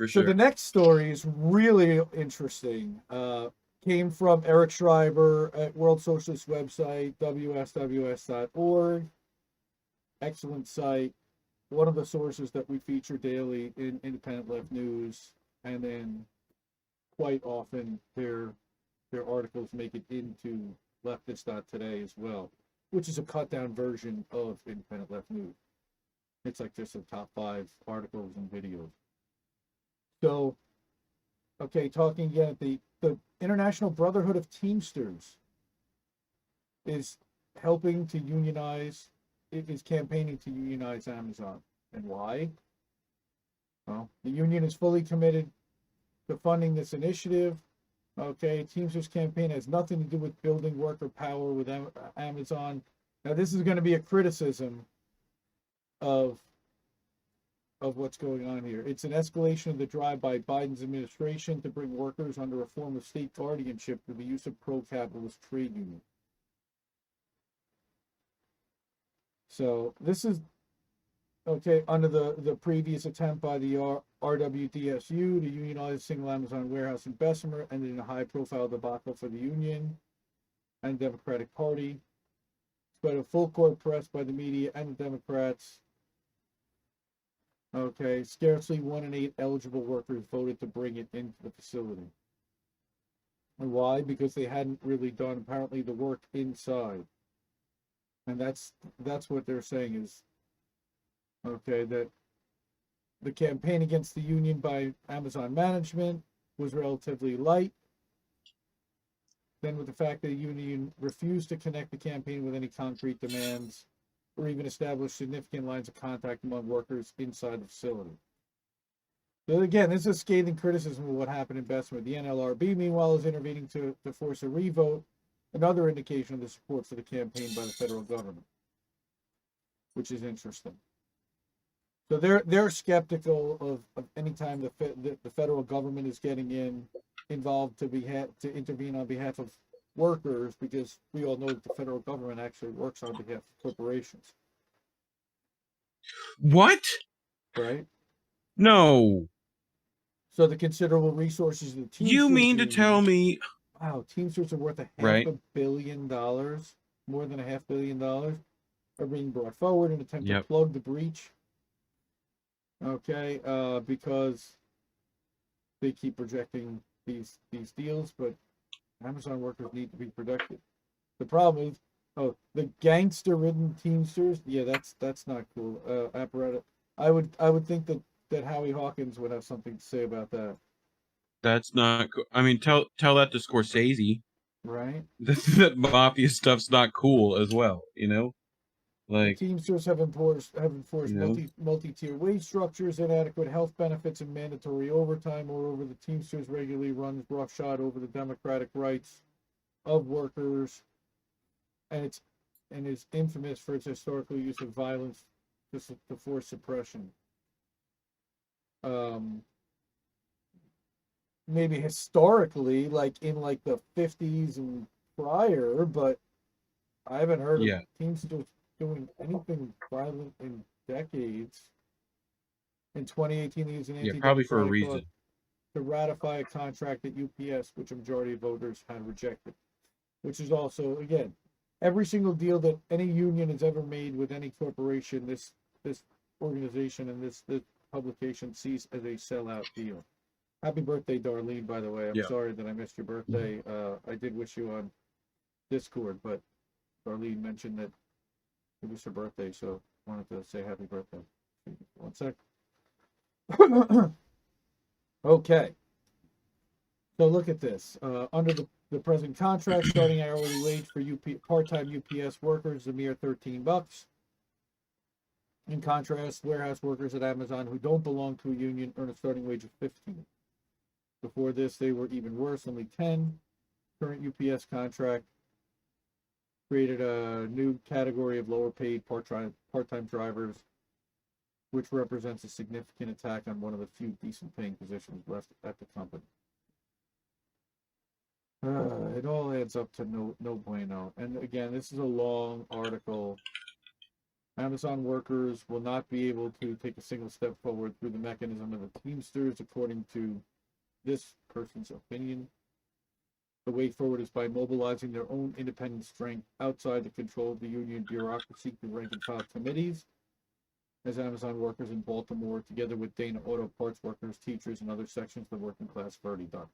for So sure. the next story is really interesting. Came from Eric Schreiber at World Socialist website, WSWS.org. Excellent site. One of the sources that we feature daily in Independent Left News, and then quite often their articles make it into leftists.today as well, which is a cut down version of Independent Left News. It's like just the top 5 articles and videos. So, okay, talking again, the International Brotherhood of Teamsters is helping to unionize, is campaigning to unionize Amazon. And why? Well, the union is fully committed to funding this initiative. Okay, Teamsters campaign has nothing to do with building worker power with Amazon. Now, this is going to be a criticism of what's going on here. It's an escalation of the drive by Biden's administration to bring workers under a form of state guardianship through the use of pro-capitalist trade unions. So this is, okay, under the previous attempt by the RWDSU to unionize a single Amazon warehouse in Bessemer, ended in a high-profile debacle for the union and Democratic Party. But a full court press by the media and the Democrats. Okay, scarcely 1 in 8 eligible workers voted to bring it into the facility. And why? Because they hadn't really done, apparently, the work inside. And that's what they're saying is, okay, that the campaign against the union by Amazon management was relatively light. Then with the fact that the union refused to connect the campaign with any concrete demands or even establish significant lines of contact among workers inside the facility. So again, this is a scathing criticism of what happened in Bessemer. The NLRB, meanwhile, is intervening to force a revote, another indication of the support for the campaign by the federal government, which is interesting. So they're skeptical of any time the federal government is getting involved to intervene on behalf of workers, because we all know that the federal government actually works on behalf of corporations. What? Right? No. So the considerable resources of the Teamsters You mean to union, tell me? wow, Teamsters are worth Right. $500 million, more than $500 million, are being brought forward in an attempt to plug the breach. Okay, because they keep rejecting these deals, but Amazon workers need to be protected. The problem is, the gangster-ridden Teamsters. Yeah, that's not cool. Apparatus. I would think that Howie Hawkins would have something to say about that. That's not cool. I mean, tell that to Scorsese. Right. That mafia stuff's not cool as well. The Like, Teamsters have enforced you know. multi-tier wage structures, inadequate health benefits, and mandatory overtime. Moreover, the Teamsters regularly runs roughshod over the democratic rights of workers, and is infamous for its historical use of violence to force suppression. Maybe historically, like in the 50s and prior, but I haven't heard of Teamsters doing anything violent in decades. In 2018, they used an Probably for a anti-democratic law reason. to ratify a contract at UPS, which a majority of voters had rejected. Which is also, again, every single deal that any union has ever made with any corporation, this organization and this publication sees as a sellout deal. Happy birthday, Darlene, by the way. I'm sorry that I missed your birthday. I did wish you on Discord, but Darlene mentioned that it was her birthday, so I wanted to say happy birthday. 1 sec. Okay. So look at this. Under the present contract, starting hourly wage for part-time UPS workers is a mere $13. In contrast, warehouse workers at Amazon who don't belong to a union earn a starting wage of $15. Before this, they were even worse, only $10. Current UPS contract created a new category of lower-paid part-time drivers, which represents a significant attack on one of the few decent-paying positions left at the company. It all adds up to no bueno. And again, this is a long article Amazon workers will not be able to take a single step forward through the mechanism of the Teamsters, according to this person's opinion. The way forward is by mobilizing their own independent strength outside the control of the union bureaucracy through rank and file committees, as Amazon workers in Baltimore, together with Dana Auto Parts workers, teachers, and other sections of the working class, have already done.